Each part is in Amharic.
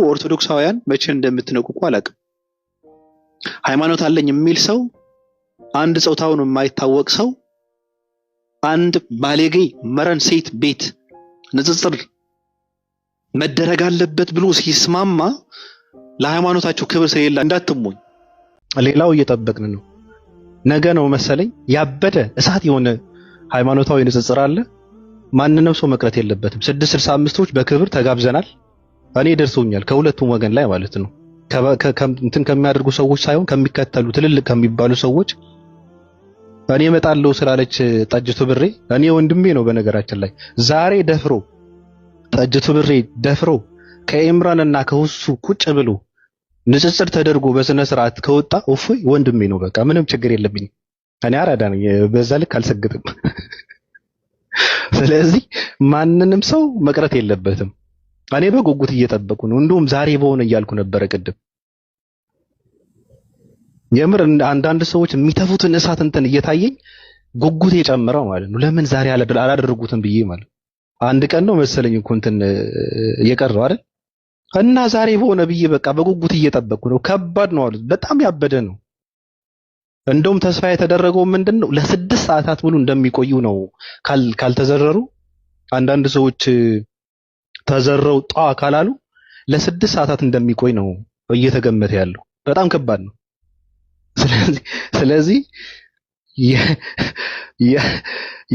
ኦርቶዶክሳውያን መቼ እንደምትነቁቁ አላውቅም። ሃይማኖት አለኝ የሚል ሰው አንድ ጾታውን የማይታወቅ ሰው አንድ ባለጌ መረን ሴት ቤት ንጽጽር መደረግ አለበት ብሎ ሲስማማ ለሃይማኖታቸው ክብር ስለሌለ እንዳትሞኝ። ሌላው እየጠበቅን ነው። ነገ ነው መሰለኝ ያበደ እሳት የሆነ ሃይማኖታዊ ንጽጽር አለ። ማንንም ሰው መቅረት የለበትም። 665ዎች በክብር ተጋብዘናል። እኔ ደርሶኛል ከሁለቱም ወገን ላይ ማለት ነው። እንትን ከሚያደርጉ ሰዎች ሳይሆን ከሚከተሉ ትልልቅ ከሚባሉ ሰዎች እኔ እመጣለሁ ስላለች ጠጅቱ ብሬ እኔ ወንድሜ ነው በነገራችን ላይ ዛሬ ደፍሮ ጠጅቱ ብሬ ደፍሮ ከኢምራንና ከሁሱ ቁጭ ብሎ ንጽጽር ተደርጎ በስነ ስርዓት ከወጣ እፎይ ወንድሜ ነው። በቃ ምንም ችግር የለብኝም። እኔ አራዳ ነኝ፣ በዛ ልክ አልሰግጥም። ስለዚህ ማንንም ሰው መቅረት የለበትም። እኔ በጉጉት እየጠበቁ ነው። እንደውም ዛሬ በሆነ እያልኩ ነበረ ቅድም። የምር አንዳንድ ሰዎች የሚተፉትን እሳት እንትን እየታየኝ ጉጉት የጨመረው ማለት ነው። ለምን ዛሬ አላደረጉትም ብዬ ማለት አንድ ቀን ነው መሰለኝ እኮ እንትን የቀረው አይደል? እና ዛሬ በሆነ ብዬ በቃ በጉጉት እየጠበቁ ነው። ከባድ ነው አሉት። በጣም ያበደ ነው። እንደውም ተስፋ የተደረገው ምንድነው ለ6 ሰዓታት ሙሉ እንደሚቆዩ ነው ካልተዘረሩ። አንዳንድ ሰዎች ተዘረው ጧ ካላሉ ለ6 ሰዓታት እንደሚቆይ ነው እየተገመተ ያለው። በጣም ከባድ ነው። ስለዚህ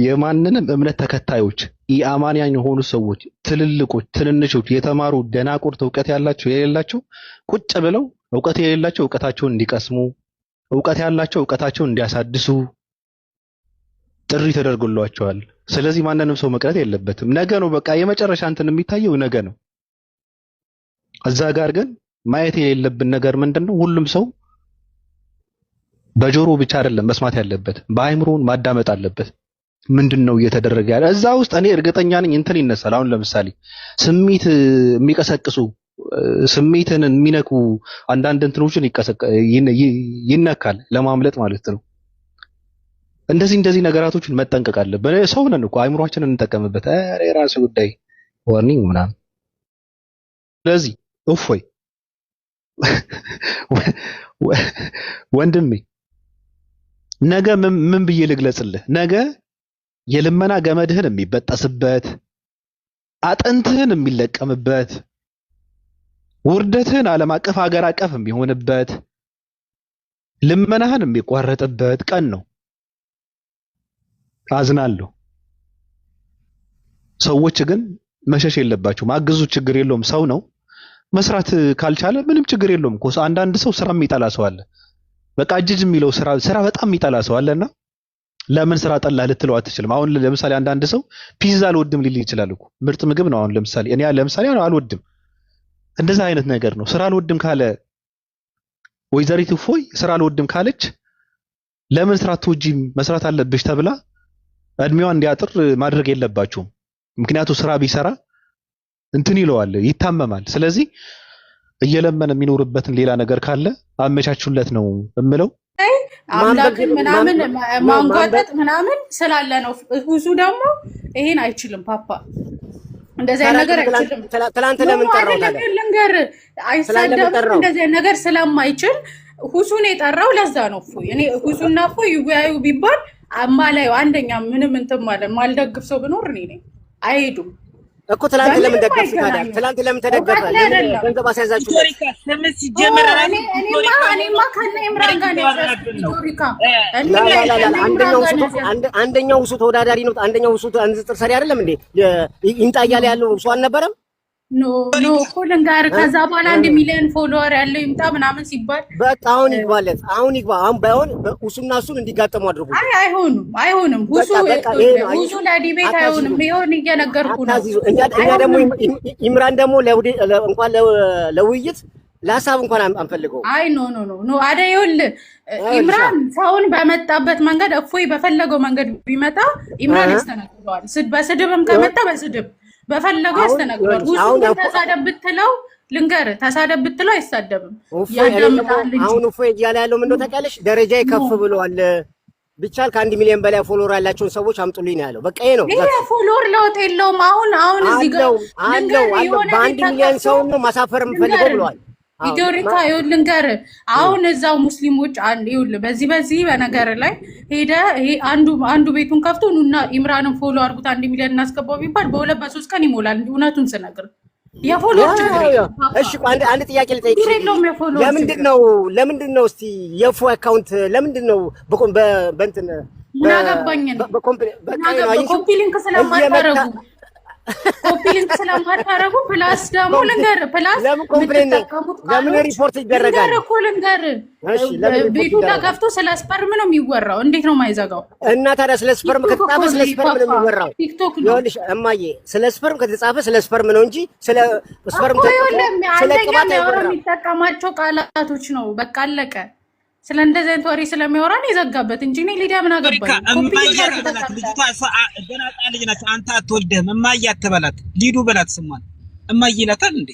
የማንንም እምነት ተከታዮች ኢአማንያን የሆኑ ሰዎች ትልልቆች፣ ትንንሾች፣ የተማሩ ደናቁርት፣ ዕውቀት ያላቸው የሌላቸው ቁጭ ብለው ዕውቀት የሌላቸው ዕውቀታቸውን እንዲቀስሙ፣ ዕውቀት ያላቸው ዕውቀታቸውን እንዲያሳድሱ ጥሪ ተደርጎላቸዋል። ስለዚህ ማንንም ሰው መቅረት የለበትም። ነገ ነው በቃ የመጨረሻ እንትን የሚታየው ነገ ነው። እዛ ጋር ግን ማየት የሌለብን ነገር ምንድነው? ሁሉም ሰው በጆሮ ብቻ አይደለም መስማት ያለበት፣ በአይምሮን ማዳመጥ አለበት። ምንድነው እየተደረገ ያለ እዛ ውስጥ? እኔ እርግጠኛ ነኝ እንትን ይነሳል። አሁን ለምሳሌ ስሜት የሚቀሰቅሱ ስሜትን የሚነኩ አንዳንድ እንትኖችን ይነካል ለማምለጥ ማለት ነው። እንደዚህ ነገራቶችን መጠንቀቅ አለብን። ሰው ነን እኮ አይምሮአችንን እንጠቀምበት። የራሱ ጉዳይ ዋርኒንግ ምናምን። ስለዚህ እፎይ ወንድሜ ነገ ምን ብዬ ልግለጽልህ? ነገ የልመና ገመድህን የሚበጠስበት፣ አጥንትህን የሚለቀምበት፣ ውርደትህን ዓለም አቀፍ ሀገር አቀፍ የሚሆንበት፣ ልመናህን የሚቋረጥበት ቀን ነው። አዝናለሁ። ሰዎች ግን መሸሽ የለባቸውም። አግዙ፣ ችግር የለውም። ሰው ነው። መስራት ካልቻለ ምንም ችግር የለውም እኮ። አንዳንድ ሰው ስራ የሚጠላ ሰው አለ። በቃ እጅጅ የሚለው ስራ በጣም የሚጠላ ሰው አለና ለምን ስራ ጠላህ ልትለው አትችልም። አሁን ለምሳሌ አንዳንድ ሰው ፒዛ አልወድም ሊል ይችላል እኮ። ምርጥ ምግብ ነው። አሁን ለምሳሌ እኔ አልወድም። እንደዛ አይነት ነገር ነው። ስራ አልወድም ካለ ወይዘሪት እፎይ ስራ አልወድም ካለች ለምን ስራ አትወጂም መስራት አለብሽ ተብላ እድሜዋ እንዲያጥር ማድረግ የለባቸውም። ምክንያቱም ስራ ቢሰራ እንትን ይለዋል፣ ይታመማል። ስለዚህ እየለመነ የሚኖርበትን ሌላ ነገር ካለ አመቻቹለት ነው እምለው። አምላክን ምናምን ማንጓጠጥ ምናምን ስላለ ነው። ብዙ ደግሞ ይሄን አይችልም። ፓፓ እንደዚህ አይነት ነገር አይችልም። ትላንት ለምን ጠራው ታዲያ? ልንገር አይሳደብም። እንደዚህ አይነት ነገር ስለማይችል ሁሱን የጠራው ለዛ ነው። እኔ ሁሱና ይወያዩ ቢባል አማላዩ አንደኛ ምንም እንትን ማለት ማልደግፍ ሰው ብኖር እኔ ነኝ። አይሄዱም እኮ ትላንት ለምን ደገፍሽ ታዲያ? ትላንት ለምን ተደገፈ? ገንዘብ አስያዛችሁ? እኔማ ከነ ኢምራን ጋር ነው ሪካ። አንደኛው እሱ ተወዳዳሪ ነው፣ አንደኛው እሱ ንጽጽር ሰሪ አይደለም እንዴ? ይምጣ እያለ ያለው እሱ አልነበረም? ኖ እኮ ልንገር፣ ከዛ በኋላ 1 ሚሊዮን ፎሎወር ያለው ይምጣ ምናምን ሲባል በቃ አሁን ይግባለት፣ አሁን ይግባ። አሁን ባይሆን እሱና እሱን እንዲጋጠሙ አድርጉ። አይሆንም። ሁሱ ለዲቤት አይሆንም። ይሁን እየነገርኩ ነው። እኛ ደግሞ ኢምራን ደግሞ እንኳን ለውይይት ለሀሳብ እንኳን አንፈልገው። አይ ኖ አደይውል ኢምራን ሰውን በመጣበት መንገድ እፎይ በፈለገው መንገድ ቢመጣ ኢምራን ያስተናግደዋል። በስድብም ከመጣ በስድብ በፈለገው ያስተናግዳል። ሁሉ ተሳደብ ብትለው ልንገርህ፣ ተሳደብ ብትለው አይሳደብም። አሁን እፎይ እያለ ያለው ምንድነው ታውቂያለሽ? ደረጃዬ ከፍ ብሏል፣ ቢቻል ከ1 ሚሊዮን በላይ ፎሎወር ያላቸውን ሰዎች አምጡልኝ ነው ያለው። በቃ ይሄ ነው። ይሄ ፎሎወር ለውጥ የለውም። አሁን እዚህ ጋር አለው በ1 ሚሊዮን ሰው ነው ማሳፈር የምፈልገው ብለዋል። ቪዲዮሪካ ይኸውልህ ንገር አሁን እዛው ሙስሊሞች ይኸውልህ በዚህ በነገር ላይ ሄደ ይሄ አንዱ ቤቱን ከፍቶ ኑና ኢምራንን ፎሎ አድርጉት 1 ሚሊዮን እናስገባው ቢባል በሁለት በሶስት ቀን ይሞላል። እውነቱን ስነግር የፎሎወር ችግር እሺ አንድ ጥያቄ ልጠይቅሽ። ለምንድን ነው እስቲ የፎ አካውንት ለምንድን ነው በእንትን ምን አገባኝ ነው ኮፒ ሊንክ ስለማታረጉ ፕላስ ደግሞ ልንገር ፕላስ ለምን ሪፖርት ይደረጋል? ቤቱ ተከፍቶ ስለ ስፐርም ነው የሚወራው። እንዴት ነው የማይዘጋው? እና ታዲያ ስለ ስፐርም ከተጻፈ ስለ ስፐርም ነው የሚወራው። ይኸውልሽ እማዬ ስለ ስፐርም ከተጻፈ ስለ ስፐርም ነው እንጂ ስለ ስፐርም ስለ ቅባት የሚጠቀማቸው ቃላቶች ነው። በቃ አለቀ። ስለ እንደዚህ አይነት ወሬ ስለሚያወራን የዘጋበት እንጂ እኔ ሊዲያ ምን አገባኝ? ልጅቷ ገና ልጅ ናት። አንተ አትወልደህም። እማዬ አትበላት፣ ሊዱ በላት ስሟን። እማዬ ይላታል እንዴ?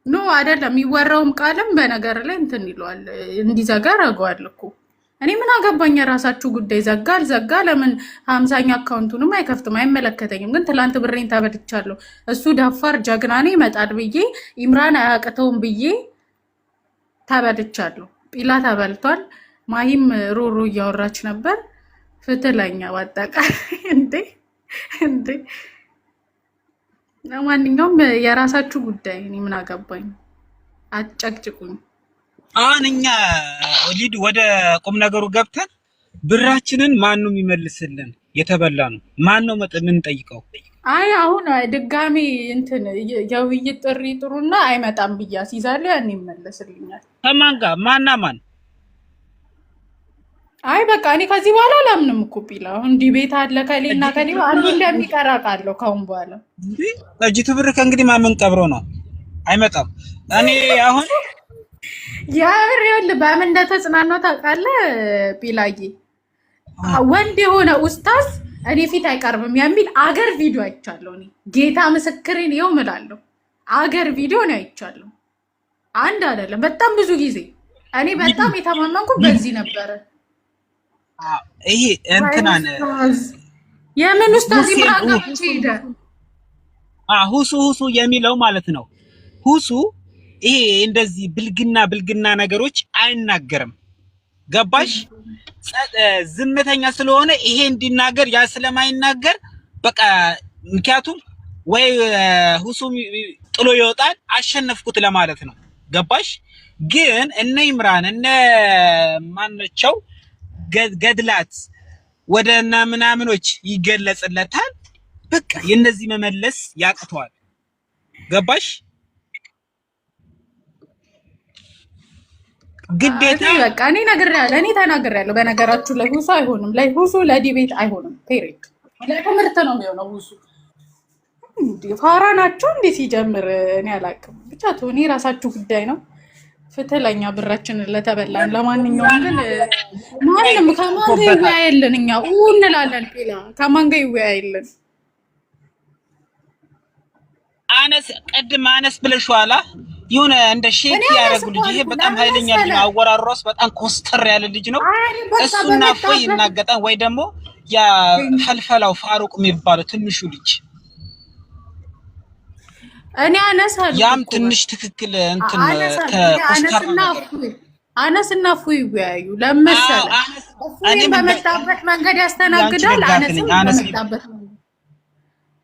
ኖ አይደለም። የሚወራውም ቃልም በነገር ላይ እንትን ይለዋል፣ እንዲዘጋ አደርገዋል እኮ እኔ ምን አገባኝ? የራሳችሁ ጉዳይ። ዘጋ አልዘጋ ለምን 50ኛ አካውንቱንም አይከፍትም? አይመለከተኝም። ግን ትላንት ብሬን ተበድቻለሁ። እሱ ደፋር ጀግና ነው ይመጣል ብዬ ኢምራን አያቅተውም ብዬ ተበልቻለሁ። ጲላ ተበልቷል። ማሂም ሮሮ እያወራች ነበር። ፍትለኛ ባጠቃላይ እንዴ ለማንኛውም የራሳችሁ ጉዳይ። እኔ ምን አገባኝ? አጨቅጭቁኝ። አሁን እኛ ሊድ ወደ ቁም ነገሩ ገብተን ብራችንን ማን ነው የሚመልስልን? የተበላ ነው ማን ነው ምን ጠይቀው? አይ አሁን ድጋሚ እንትን የውይይት ጥሪ ጥሩና አይመጣም ብያ ሲዛለው ያን ይመለስልኛል። ከማን ጋር ማና ማን? አይ በቃ እኔ ከዚህ በኋላ አላምንም እኮ ጲላ። አሁን ዲቤት አለ ከሌና ከኔ አንዱ እንደሚቀራ ቃለው ካሁን በኋላ እጅቱ ብር ከእንግዲህ ማመን ቀብሮ ነው አይመጣም። እኔ አሁን ያብር ይወል በምን እንደተጽናናው ታውቃለህ ጲላዬ? ወንድ የሆነ ኡስታዝ እኔ ፊት አይቀርብም የሚል አገር ቪዲዮ አይቻለሁ። እኔ ጌታ ምስክሬን ይኸው እምላለሁ አገር ቪዲዮ ነው አይቻለሁ። አንድ አይደለም በጣም ብዙ ጊዜ። እኔ በጣም የተማመንኩት በዚህ ነበረ። ይሄ እንትናን የምን ኡስታዝ ኢምራን ጋር ሄደ? ሁሱ የሚለው ማለት ነው። ሁሱ ይሄ እንደዚህ ብልግና ነገሮች አይናገርም። ገባሽ? ዝምተኛ ስለሆነ ይሄ እንዲናገር ያ ስለማይናገር በቃ ምክንያቱም ወይ ሁሱ ጥሎ ይወጣል አሸነፍኩት ለማለት ነው። ገባሽ? ግን እነ ኢምራን እነ ማንነቸው ገድላት ወደና ምናምኖች ይገለጽለታል። በቃ የነዚህ መመለስ ያቅተዋል። ገባሽ? ግዴታ በቃ እኔ ተናግሬያለሁ። በነገራችሁ ላይ ሁሱ አይሆንም፣ ላይ ሁሱ ለዲቤት አይሆንም። ፔሬድ ለትምህርት ነው የሚሆነው። ሁሱ እንዴ ፋራ ናቸው እንዴ ሲጀምር እኔ አላውቅም። ብቻ ቶኒ ራሳችሁ ጉዳይ ነው። ፍትለኛ ብራችንን ለተበላን። ለማንኛውም ግን ማንም ከማን ጋር ይወያየልን? እኛ እንላለን ፒላ ከማን ጋር ይወያየልን? አነስ ብለሽዋላ የሆነ እንደ ሼክ ያደረጉ ልጅ ይሄ በጣም ኃይለኛ ልጅ ነው። አወራሮስ በጣም ኮስተር ያለ ልጅ ነው። እሱና ፎይ ይናገጣን ወይ ደግሞ ያ ፈልፈላው ፋሩቅ የሚባለው ትንሹ ልጅ እኔ አነሳለሁ። ያም ትንሽ ትክክል እንትን ኮስተር አነስና ፎይ ይወያዩ ለምሳሌ እኔ በመጣበት መንገድ ያስተናግዳል። አነስ በመጣበት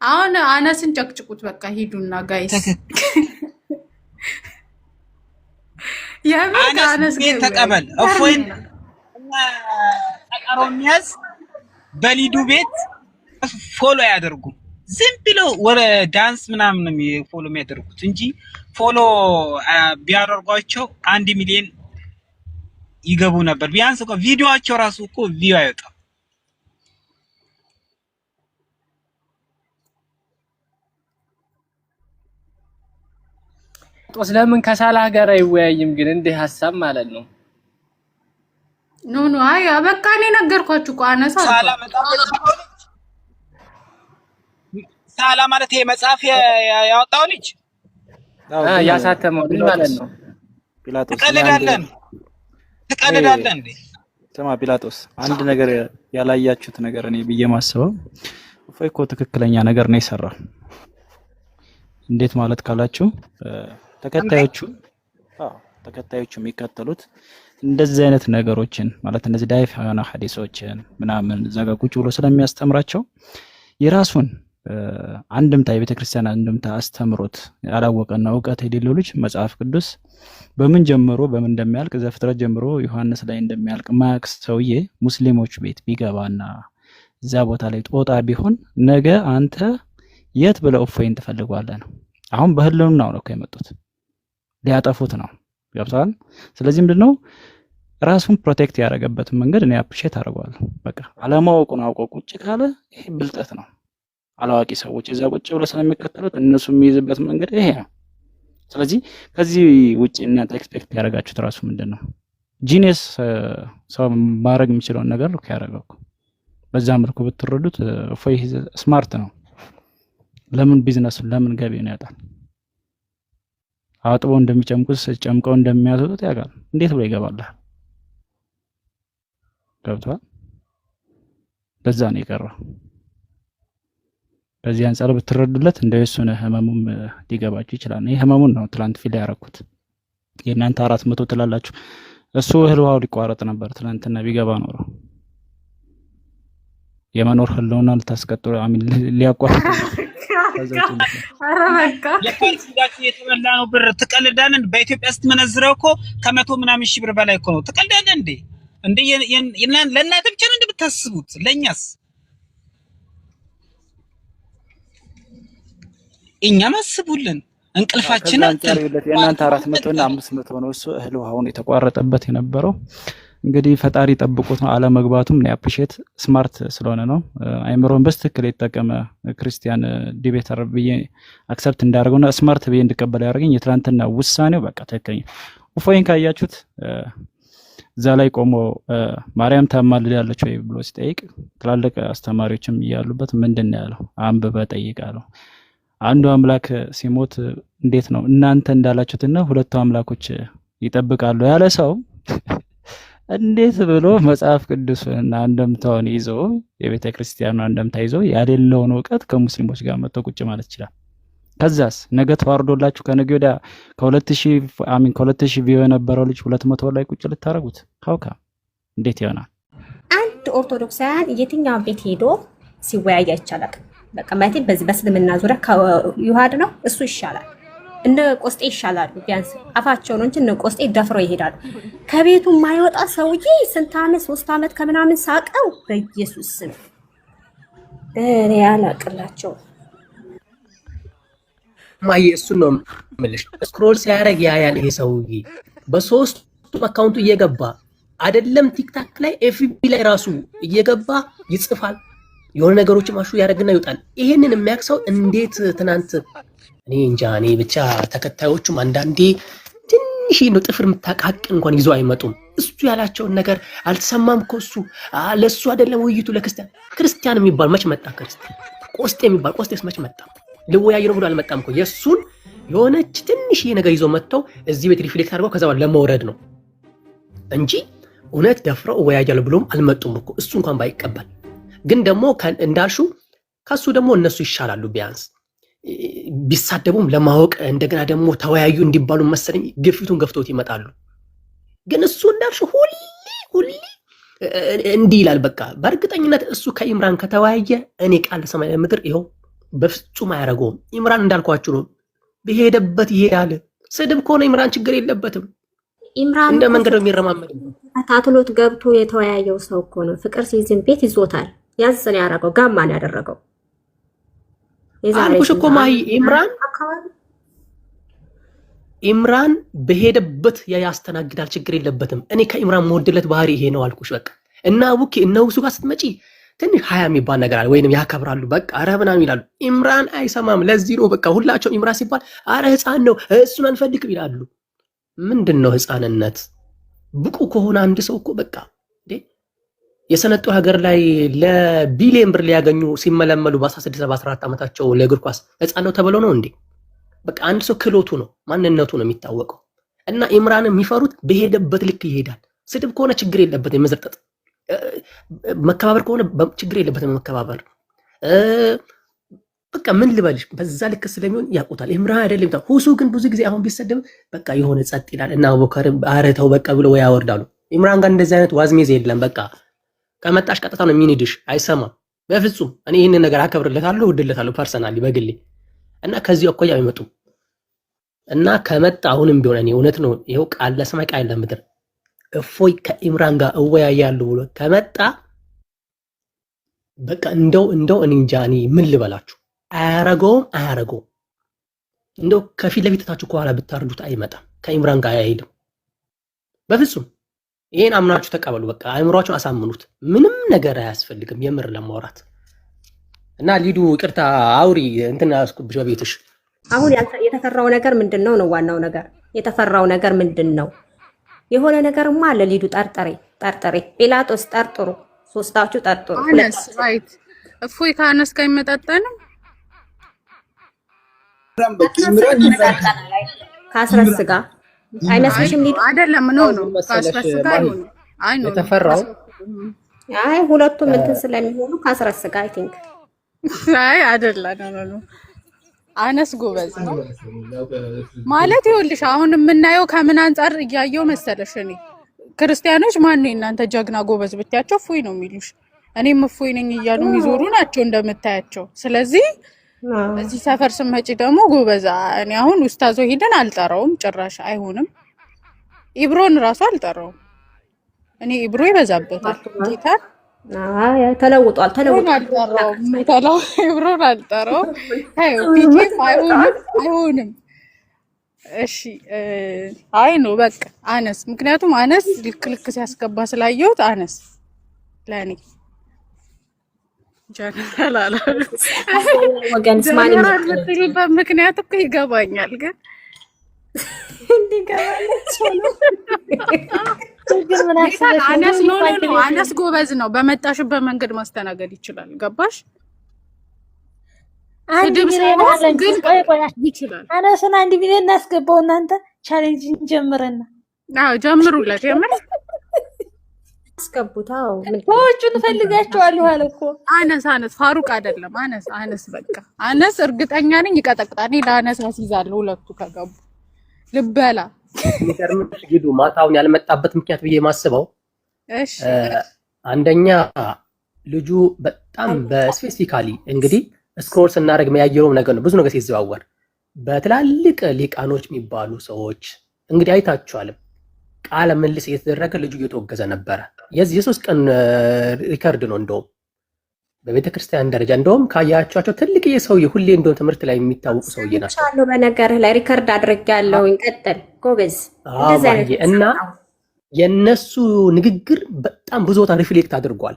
አሁን አነስን ጨቅጭቁት በቃ ሂዱና ጋይስ አነስ ቤት ተቀበል እፎይን ተቃሮሚያስ በሊዱ ቤት ፎሎ ያደርጉ። ዝም ብለው ወረ ዳንስ ምናምን ነው ፎሎ የሚያደርጉት እንጂ ፎሎ ቢያደርጓቸው 1 ሚሊዮን ይገቡ ነበር። ቢያንስ እኮ ቪዲዮአቸው ራሱ እኮ ቪው አይወጣም። ጦስ ለምን ከሳላህ ጋር አይወያይም? ግን እንደ ሐሳብ ማለት ነው። ኖ አይ በቃ እኔ ነገርኳችሁ እኮ አነሳ ሳላ ማለት ይሄ መጽሐፍ ያወጣው ልጅ ያሳተመው ልጅ ማለት ነው። ጲላጦስ ትቀልዳለህ እንዴ? ስማ ጲላጦስ አንድ ነገር ያላያችሁት ነገር እኔ ብዬ ማስበው እፎይ እኮ ትክክለኛ ነገር ነው የሰራው። እንዴት ማለት ካላችሁ ተከታዮቹ የሚከተሉት እንደዚህ አይነት ነገሮችን ማለት እንደዚህ ዳይፍ የሆነ ሐዲሶችን ምናምን ዘጋ ቁጭ ብሎ ስለሚያስተምራቸው የራሱን አንድምታ የቤተክርስቲያን አንድምታ አስተምሮት ያላወቀና ዕውቀት የሌለው ልጅ መጽሐፍ ቅዱስ በምን ጀምሮ በምን እንደሚያልቅ ዘፍጥረት ጀምሮ ዮሐንስ ላይ እንደሚያልቅ ማክስ ሰውዬ ሙስሊሞች ቤት ቢገባና እዛ ቦታ ላይ ጦጣ ቢሆን ነገ አንተ የት ብለው እፎይን ትፈልጓለህ ነው። አሁን በህልውና ነው እኮ የመጡት ሊያጠፉት ነው። ገብቷል? ስለዚህ ምንድነው ራሱን ፕሮቴክት ያደረገበት መንገድ እኔ አፕሪሼት አደርገዋለሁ። በቃ አለማወቁን አውቆ ቁጭ ካለ ይሄ ብልጠት ነው። አላዋቂ ሰዎች እዛ ቁጭ ብለው ስለሚከተሉት እነሱ የሚይዝበት መንገድ ይሄ ነው። ስለዚህ ከዚህ ውጪ እናንተ ኤክስፔክት ያደረጋችሁት ራሱ ምንድነው? ጂኒየስ ሰው ማድረግ የሚችለውን ነገር ነው ያደረገው። በዛ መልኩ ብትረዱት እፎይ ስማርት ነው። ለምን ቢዝነሱን ለምን ገቢውን ያጣል? አጥቦ እንደሚጨምቁት ጨምቀው እንደሚያስወጡት ያውቃል። እንዴት ብሎ ይገባል? ገብቷል? በዛ ነው የቀረው። በዚህ አንፃር ብትረዱለት እንደየሱነ ህመሙም ሊገባችሁ ይችላል። ይሄ ህመሙን ነው ትላንት ፊል ያደረኩት። የእናንተ 400 ትላላችሁ፣ እሱ ህልዋው ሊቋረጥ ነበር ትላንትና ቢገባ ኖሮ የመኖር ህልውና ልታስቀጥሉ አሚን ሊያቋርጥ ኧረ በቃ የፓርቲዳችሁ የተበላ ነው ብር ትቀልዳለን። በኢትዮጵያ ስትመነዝረው እኮ ከመቶ ምናምን ሺህ ብር በላይ እኮ ነው። ትቀልዳለን እንዴ? እንዴ ለእናንተ ብቻ ነው እንደምታስቡት? ለኛስ እኛም አስቡልን። እንቅልፋችንን የእናንተ 400 እና 500 ነው። እሱ እህል ውሃውን የተቋረጠበት የነበረው እንግዲህ ፈጣሪ ጠብቆት ነው። አለመግባቱም ነው አፕሪሼት ስማርት ስለሆነ ነው። አይምሮን በስትክክል የተጠቀመ ክርስቲያን ዲቤተር ብዬ አክሰፕት እንዳደረገውና ስማርት ብዬ እንድቀበል ያደረገኝ የትላንትና ውሳኔው በቃ ትክክለኛ። እፎይን ካያችሁት እዛ ላይ ቆሞ ማርያም ታማልዳለች ወይ ብሎ ሲጠይቅ ትላልቅ አስተማሪዎችም እያሉበት ምንድን ነው ያለው? አንብበ ጠይቅ አለው። አንዱ አምላክ ሲሞት እንዴት ነው እናንተ እንዳላችሁትና ሁለቱ አምላኮች ይጠብቃሉ ያለ ሰው እንዴት ብሎ መጽሐፍ ቅዱስና አንደምታውን ይዞ የቤተ ክርስቲያኑ አንደምታ ይዞ ያሌለውን ዕውቀት ከሙስሊሞች ጋር መጥቶ ቁጭ ማለት ይችላል? ከዛስ ነገ ተዋርዶላችሁ ከነገ ወዲያ ከ2000 ቪው የነበረው ልጅ 200 ላይ ቁጭ ልታረጉት ካውካ እንዴት ይሆናል? አንድ ኦርቶዶክሳውያን የትኛው ቤት ሄዶ ሲወያይ አይቻላል። በቃ ማለት በዚህ በእስልምና ዙሪያ ከዩሃድ ነው እሱ ይሻላል። እነ ቆስጤ ይሻላሉ። ቢያንስ አፋቸው ነው እንጂ እነ ቆስጤ ደፍረው ይሄዳሉ። ከቤቱ የማይወጣ ሰውዬ ስንት ዓመት 3 ዓመት ከምናምን ሳቀው በኢየሱስ ስም እኔ ያላቅላቸው ማየ እሱ ነው የምልሽ። ስክሮል ሲያደርግ ያያል ይሄ ሰውዬ በሶስቱ አካውንቱ እየገባ አይደለም ቲክታክ ላይ ኤፍቢ ላይ ራሱ እየገባ ይጽፋል። የሆነ ነገሮች ማሹ ያደርግና ይወጣል። ይሄንን የሚያክሰው እንዴት ትናንት እኔ እንጃ። እኔ ብቻ ተከታዮቹም አንዳንዴ ትንሽ ነው ጥፍር የምታቃቅን እንኳን ይዞ አይመጡም። እሱ ያላቸውን ነገር አልተሰማም እኮ እሱ ለሱ አይደለም ውይይቱ ለክርስቲያን የሚባል መች መጣ? ክርስቲያን ቆስጤ የሚባል ቆስጤስ መች መጣ? ልወያይ ነው ብሎ አልመጣም እኮ። የሱን የሆነች ትንሽ ነገር ይዞ መጥተው እዚህ ቤት ሪፍሌክት አድርገው ከዛ ለመውረድ ነው እንጂ እውነት ደፍረው እወያያለሁ ብሎም አልመጡም እኮ። እሱ እንኳን ባይቀበል ግን ደግሞ እንዳልሹ ከሱ ደግሞ እነሱ ይሻላሉ። ቢያንስ ቢሳደቡም ለማወቅ እንደገና ደግሞ ተወያዩ እንዲባሉ መሰለኝ ግፊቱን ገፍቶት ይመጣሉ። ግን እሱ እንዳልሹ ሁሌ እንዲህ ይላል። በቃ በእርግጠኝነት እሱ ከኢምራን ከተወያየ እኔ ቃል ሰማይ ምድር ይኸው በፍጹም አያረገውም። ኢምራን እንዳልኳችሁ ነው፣ በሄደበት ይሄዳል። ስድብ ከሆነ ኢምራን ችግር የለበትም። ኢምራን እንደ መንገድ ነው የሚረማመድ። ታትሎት ገብቶ የተወያየው ሰው እኮ ነው። ፍቅር ሲዝም ቤት ይዞታል። ያዝን ያደረገው ጋማን ያደረገው አልኩሽ እኮ ማይ ኢምራን በሄደበት ያስተናግዳል። ችግር የለበትም። እኔ ከኢምራን መወድለት ባህሪ ይሄ ነው አልኩሽ። በቃ እና ውኪ እነሱ ጋር ስትመጪ ትንሽ ሀያ የሚባል ነገር አለ፣ ወይንም ያከብራሉ። በቃ አረ ምናምን ይላሉ። ኢምራን አይሰማም። ለዚህ ነው በቃ ሁላቸውም ኢምራን ሲባል አረ ህፃን ነው እሱን አንፈልግም ይላሉ። ምንድን ነው ህፃንነት? ብቁ ከሆነ አንድ ሰው እኮ በቃ የሰነጡ ሀገር ላይ ለቢሊየን ብር ሊያገኙ ሲመለመሉ በ16 14 ዓመታቸው ለእግር ኳስ ህፃን ነው ተብሎ ነው እንዴ? በቃ አንድ ሰው ክሎቱ ነው ማንነቱ ነው የሚታወቀው። እና ኢምራን የሚፈሩት በሄደበት ልክ ይሄዳል። ስድብ ከሆነ ችግር የለበትም የመዘርጠጥ፣ መከባበር ከሆነ ችግር የለበትም መከባበር። በቃ ምን ልበልሽ በዛ ልክ ስለሚሆን ያውቁታል። ኢምራን አይደለም ታው ሁሱ ግን ብዙ ጊዜ አሁን ቢሰደብ በቃ የሆነ ጸጥ ይላል እና አቡበከር አረተው በቃ ብሎ ያወርዳሉ። ኢምራን ጋር እንደዚህ አይነት ዋዝሜዝ የለም። በቃ ከመጣሽ ቀጥታ ነው የሚንድሽ፣ አይሰማም በፍጹም። እኔ ይህንን ነገር አከብርለታለሁ፣ እወድለታለሁ ፐርሰናሊ በግሌ እና ከዚህ አኳያ አይመጡ እና ከመጣ አሁንም ቢሆን እኔ እውነት ነው ይሄው ቃል ለሰማይ ቃል ለምድር እፎይ ከኢምራን ጋር እወያያለሁ ብሎ ከመጣ በቃ እንደው እኔ እንጃ እኔ ምን ልበላችሁ አያረገውም። እንደው ከፊት ለፊታችሁ ከኋላ ብታርዱት አይመጣም። ከኢምራን ጋር አይሄድም በፍጹም። ይሄን አምናችሁ ተቀበሉ። በቃ አእምሯችሁን አሳምኑት። ምንም ነገር አያስፈልግም የምር ለማውራት እና ሊዱ ይቅርታ አውሪ እንትን አስኩብሽ በቤትሽ። አሁን የተፈራው ነገር ምንድነው ነው ዋናው ነገር የተፈራው ነገር ምንድነው? የሆነ ነገርማ አለ። ሊዱ ጠርጠሬ ጲላጦስ ጠርጥሩ፣ ሶስታችሁ ጠርጥሩ። አነስ ራይት እፎይ ከአነስ ጋር አይመጣጠንም ከአስረስ ጋር አይመስልሽም? ሊዱ አይደለም ነው ከአስረስ ጋር አይሆንም። አይ ነው የተፈራው አይ ሁለቱም እንትን ስለሚሆኑ ከአስረስ ጋር አይ ቲንክ አይ አይደለም ነው አነስ ጎበዝ ነው ማለት ይኸውልሽ፣ አሁን የምናየው ከምን አንጻር እያየው መሰለሽ? እኔ ክርስቲያኖች ማን ነው እናንተ ጀግና ጎበዝ ብትያቸው እፎይ ነው የሚሉሽ። እኔም እፎይ ነኝ እያሉ የሚዞሩ ናቸው እንደምታያቸው። ስለዚህ እዚህ ሰፈር ስመጪ ደግሞ ጎበዝ እኔ አሁን ኡስታዞ ሄደን አልጠራውም ጭራሽ አይሆንም። ኢብሮን ራሱ አልጠራውም እኔ ኢብሮ ይበዛበታል ጌታ ተለውጧል። ኢብሮን አልጠራውም። ፒኬም አይሆንም። እሺ አይ ነው በቃ አነስ፣ ምክንያቱም አነስ ልክ ሲያስገባ ስላየሁት አነስ ለኔ ጀነራል አላሉ ወገን ስማኒ የምትሉበት ምክንያት እኮ ይገባኛል፣ ግን አነስ ጎበዝ ነው። በመጣሽበት መንገድ ማስተናገድ ይችላል። ገባሽ? አነስን 1 ሚሊዮን እናስገባው። እናንተ ቻሌንጅ ጀምረና ጀምሩለት። የምን አስገቡታው ሰዎቹን ፈልጋቸዋለሁ አለ እኮ አነስ ፋሩቅ አይደለም አነስ በቃ አነስ እርግጠኛ ነኝ ይቀጠቅጣል። እኔ ለአነስ አስይዛለሁ ሁለቱ ከገቡ ልበላ። የሚገርምሽ ጊዱ ማታውን ያልመጣበት ምክንያት ብዬ የማስበው እሺ አንደኛ ልጁ በጣም በስፔሲፊካሊ እንግዲህ ስክሮል ስናደርግ የሚያየው ነገር ነው። ብዙ ነገር ሲዘዋወር በትላልቅ ሊቃኖች የሚባሉ ሰዎች እንግዲህ አይታችኋልም። ቃለ ምልስ እየተደረገ ልጁ እየተወገዘ ነበረ። የዚህ የ3 ቀን ሪከርድ ነው። እንደውም በቤተ ክርስቲያን ደረጃ እንደውም ካያቸዋቸው ትልቅ የሰውዬ ሁሌ እንደውም ትምህርት ላይ የሚታወቁ ሰውዬ ናቸው። አሉ በነገርህ ላይ ሪከርድ አድርጌያለሁ። እንቀጥል ጎበዝ። እና የነሱ ንግግር በጣም ብዙ ቦታ ሪፍሌክት አድርጓል።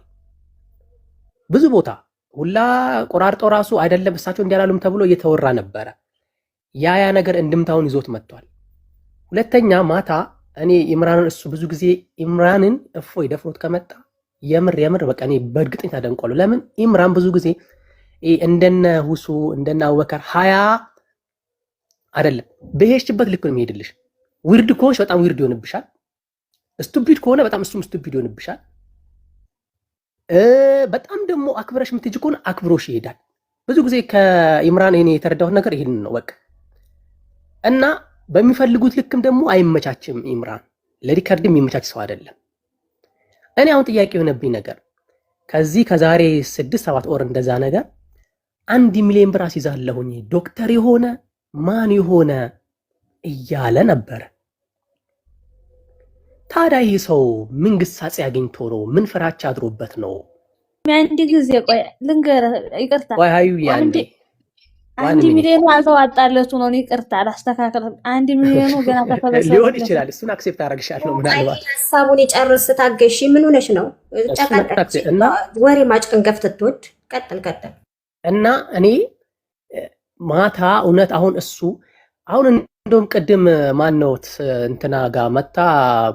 ብዙ ቦታ ሁላ ቆራርጠው ራሱ አይደለም እሳቸው እንዲያላሉም ተብሎ እየተወራ ነበረ። ያ ነገር እንድምታውን ይዞት መጥቷል። ሁለተኛ ማታ እኔ ኢምራንን እሱ ብዙ ጊዜ ኢምራንን እፎይ ደፍሮት ከመጣ የምር በቃ እኔ በእርግጠኝ ታደንቋሉ። ለምን ኢምራን ብዙ ጊዜ እንደነ ሁሱ እንደነ አቡበከር 20 አይደለም በሄድሽበት ልክ ነው የሚሄድልሽ። ዊርድ ከሆንሽ በጣም ዊርድ ይሆንብሻል። ስቱፒድ ከሆነ በጣም እሱም ስቱፒድ ይሆንብሻል። በጣም ደግሞ አክብረሽ የምትሄጂ ከሆነ አክብሮሽ ይሄዳል። ብዙ ጊዜ ከኢምራን እኔ የተረዳሁት ነገር ይሄንን ነው በቃ። እና በሚፈልጉት ልክም ደግሞ አይመቻችም። ኢምራን ለሪከርድም የሚመቻች ሰው አይደለም። እኔ አሁን ጥያቄ የሆነብኝ ነገር ከዛሬ 6-7 ወር እንደዛ ነገር 1 ሚሊዮን ብር አስይዛለሁኝ ዶክተር የሆነ ማን የሆነ እያለ ነበረ። ታዲያ ይህ ሰው ምን ግሳጼ አግኝቶ ነው? ምን ፍራቻ አድሮበት ነው? አንድ ጊዜ ቆይ ልንገርህ፣ ይቅርታ ወይ ሃዩ ያንዴ 1 ሚሊዮን አልተዋጣለቱ ነው። ይቅርታ አላስተካከለም። 1 ሚሊዮን ገና ተፈለሰ ሊሆን ይችላል። እሱን አክሴፕት አደርግሻለሁ። ምናልባት ሐሳቡን የጨርስ ታገሺ። ምን ሆነሽ ነው? እና ወሬ ማጭቀንገፍ ትትወድ ቀጥል። እና እኔ ማታ እውነት አሁን እሱ አሁን እንደውም ቅድም ማነው እንትና ጋር መታ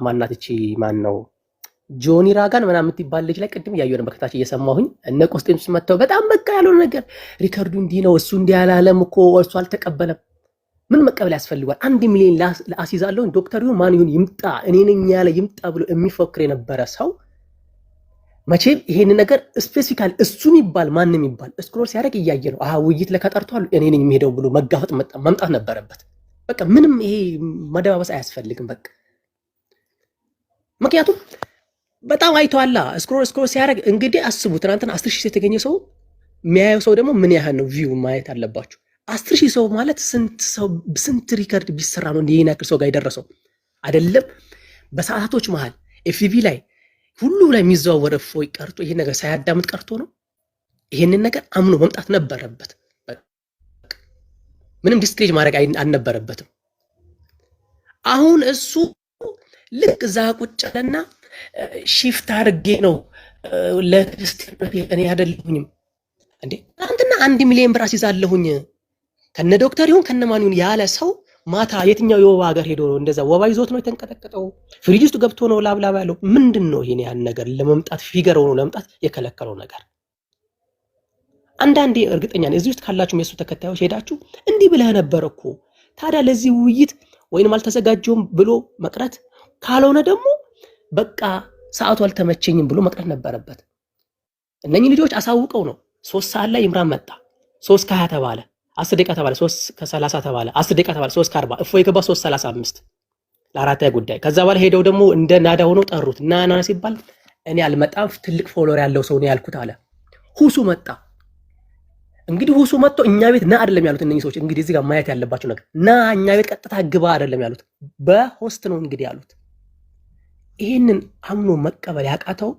ማናት እቺ ማነው ጆኒ ራጋን ምናምን የምትባል ልጅ ላይ ቅድም እያየሁ ነበር ከታች እየሰማሁኝ እነ ቆስጤንስ መተው በጣም በቃ ያለው ነገር ሪከርዱ እንዲህ ነው እሱ እንዲህ ያላለም እኮ እርሱ አልተቀበለም ምን መቀበል ያስፈልጋል? 1 ሚሊዮን ለአሲዛለሁ ዶክተሩ ማን ይሁን ይምጣ እኔ ነኝ ያለ ይምጣ ብሎ የሚፎክር የነበረ ሰው መቼም ይሄን ነገር ስፔሲፊካሊ እሱ የሚባል ማንም የሚባል ስክሮል ሲያደርግ እያየ ነው። ውይይት ለከጠርቷል እኔ ነኝ የሚሄደው ብሎ መጋፈጥ መምጣት ነበረበት። በቃ ምንም ይሄ መደባበስ አያስፈልግም። በቃ ምክንያቱም በጣም አይተዋላ ስክሮል ሲያደርግ እንግዲህ አስቡ። ትናንትና 10 ሺህ የተገኘ ሰው የሚያየው ሰው ደግሞ ምን ያህል ነው ቪው ማየት አለባችሁ። 10 ሺህ ሰው ማለት ስንት ሪከርድ ቢሰራ ነው ይሄን ያክል ሰው ጋር የደረሰው? አይደለም በሰዓታቶች መሃል ኤፍቢ ላይ ሁሉ ላይ የሚዘዋወር እፎይ ቀርቶ ይሄን ነገር ሳያዳምጥ ቀርቶ ነው። ይሄንን ነገር አምኖ መምጣት ነበረበት። ምንም ዲስክሬጅ ማድረግ አልነበረበትም። አሁን እሱ ልክ እዛ ቁጭ አለና ሺፍት አድርጌ ነው ለክርስቲያን እኔ አይደለሁኝም እንዴ አንተና 1 ሚሊዮን ብር አስይዛለሁኝ ከነ ዶክተር ይሁን ከነማን ይሁን ያለ ሰው ማታ የትኛው የወባ ሀገር ሄዶ ነው እንደዛ ወባ ይዞት ነው የተንቀጠቀጠው? ፍሪጅ ውስጥ ገብቶ ነው ላብላብ ያለው? ምንድነው ይሄን ያን ነገር ለመምጣት ፊገር ሆኖ ለመምጣት የከለከለው ነገር? አንዳንዴ እርግጠኛ ነኝ እዚህ ውስጥ ካላችሁ የሱ ተከታዮች ሄዳችሁ እንዲህ ብለህ ነበር እኮ ታዲያ ለዚህ ውይይት ወይንም አልተዘጋጀውም ብሎ መቅረት ካልሆነ ደግሞ በቃ ሰዓቱ አልተመቸኝም ብሎ መቅረት ነበረበት። እነኚህ ልጆች አሳውቀው ነው 3 ሰዓት ላይ ኢምራን መጣ 3 ከ20 ተባለ 10 ደቂቃ ተባለ 3 ከ30 ተባለ 10 ደቂቃ ተባለ 3 ከ40 እፎይ የገባ 3:35 ለአራተኛ ጉዳይ። ከዛ በኋላ ሄደው ደግሞ እንደ ናዳ ሆኖ ጠሩት። ናና ሲባል እኔ አልመጣም ትልቅ ፎሎወር ያለው ሰው ነው ያልኩት አለ። ሁሱ መጣ። እንግዲህ ሁሱ መጥቶ እኛ ቤት ና አይደለም ያሉት እነኚህ ሰዎች። እንግዲህ እዚህ ጋር ማየት ያለባቸው ነገር ና እኛ ቤት ቀጥታ ግባ አይደለም ያሉት፣ በሆስት ነው እንግዲህ ያሉት። ይሄንን አምኖ መቀበል ያቃተው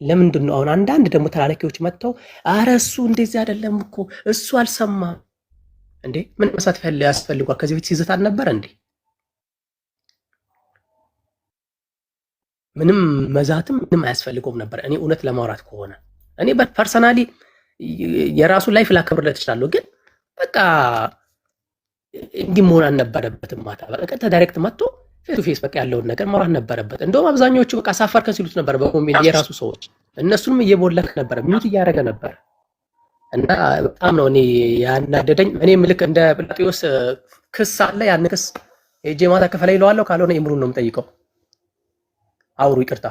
ለምንድን ነው? አሁን አንዳንድ ደግሞ ተላላኪዎች መጥተው አረ እሱ እንደዚህ አይደለም እኮ እሱ አልሰማም እንዴ ምን መሳት ያስፈልጓል? ከዚህ ቤት ሲዝት አልነበረ እንዴ? ምንም መዛትም ምንም አያስፈልገውም ነበር። እኔ እውነት ለማውራት ከሆነ እኔ በፐርሰናሊ የራሱ ላይፍ ላከብርለት እችላለሁ፣ ግን በቃ እንዲህ መሆን አልነበረበትም። ማታ በቃ ዳይሬክት መጥቶ ፌስ ቱ ፌስ በቃ ያለውን ነገር ማውራት ነበረበት። እንደውም አብዛኞቹ በቃ ሳፈርከን ሲሉት ነበር በኮሜንት የራሱ ሰዎች፣ እነሱንም እየቦለክ ነበር ሚውት እያደረገ ነበር። እና በጣም ነው እኔ ያናደደኝ። እኔም ልክ እንደ ጲላጦስ ክስ አለ ያን ክስ ሄጄ ማታ ከፈለ ይለዋለሁ፣ ካልሆነ ኢምሩን ነው የምጠይቀው። አውሩ ይቅርታ